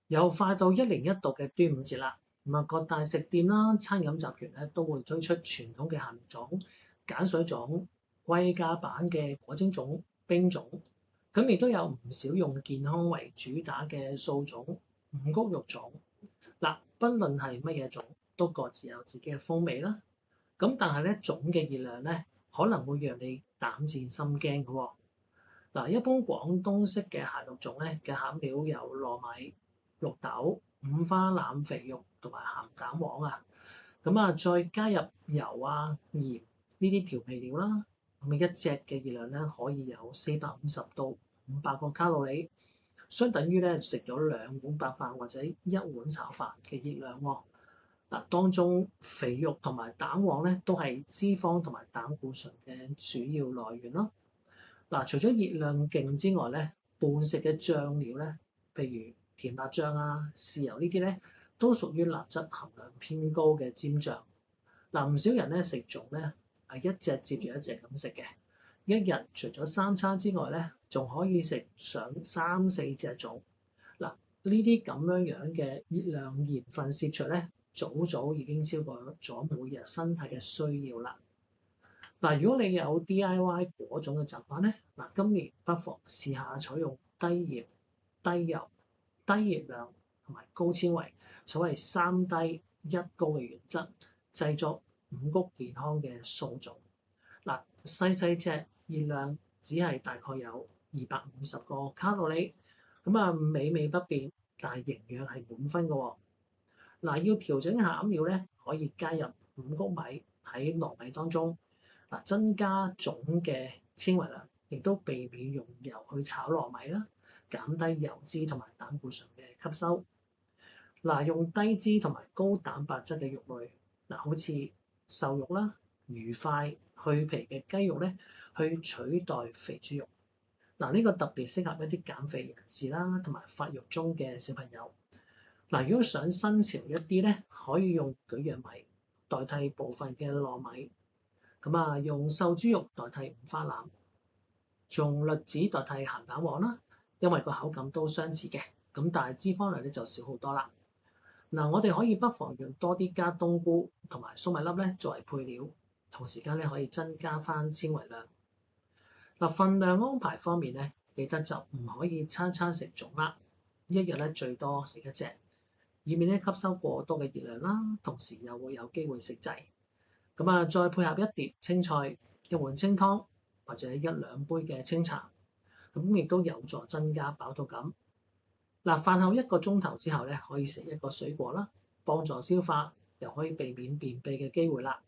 又快到一年一度嘅端午節啦，各大食店啦、餐飲集團咧都會推出傳統嘅鹹魚粽、鹼水粽、貴價版嘅果蒸粽、冰粽，咁亦都有唔少用健康為主打嘅素粽、五穀肉粽。嗱，不論係乜嘢粽，都各自有自己嘅風味啦。咁但係咧，粽嘅熱量咧，可能會讓你膽戰心驚嘅喎。嗱，一般廣東式嘅鹹肉粽咧嘅餡料有糯米、綠豆、五花腩肥肉同埋鹹蛋黃啊，再加入油啊、鹽呢啲調味料啦，一隻嘅熱量咧可以有450到500個卡路里，相等於咧食咗2碗白飯或者1碗炒飯嘅熱量喎。嗱，當中肥肉同埋蛋黃咧都係脂肪同埋膽固醇嘅主要來源咯。嗱，除咗熱量勁之外咧，伴食嘅醬料咧，譬如甜辣醬啊、豉油呢啲咧，都屬於鈉質含量偏高嘅尖醬。嗱，唔少人咧食粽咧係一隻接住一隻咁食嘅，一日除咗三餐之外咧，仲可以食上3、4隻粽。嗱，呢啲咁樣嘅熱量鹽分攝取咧，早早已經超過咗每日身體嘅需要啦。嗱，如果你有 DIY 嗰種嘅習慣咧，今年不妨試下採用低鹽、低油、低熱量同埋高纖維，所謂3低1高嘅原則，製作五穀健康嘅素粽。嗱，細細隻熱量只係大概有250個卡路里，美味不變，但係營養係滿分嘅喎。嗱，要調整餡料咧，可以加入五穀米喺糯米當中。增加粽嘅纖維量，亦都避免用油去炒糯米啦，減低油脂同埋膽固醇嘅吸收。用低脂同埋高蛋白質嘅肉類，好似瘦肉啦、魚塊、去皮嘅雞肉咧，去取代肥豬肉。呢個特別適合一啲減肥人士啦，同埋發育中嘅小朋友。如果想新潮一啲咧，可以用蒟蒻米代替部分嘅糯米。用瘦豬肉代替五花腩，用栗子代替鹹蛋黃啦，因為個口感都相似嘅，但係脂肪量咧就少好多啦。我哋可以不妨用多啲加冬菇同埋粟米粒咧作為配料，同時間咧可以增加翻纖維量。份量安排方面咧，記得就唔可以餐餐食粽啦，一日咧最多食一隻，以免咧吸收過多嘅熱量啦，同時又會有機會食滯。再配合一碟青菜、1碗清湯或者1-2杯嘅清茶，亦都有助增加飽肚感。飯後1個鐘頭之後咧，可以食1個水果啦，幫助消化，又可以避免便秘嘅機會啦。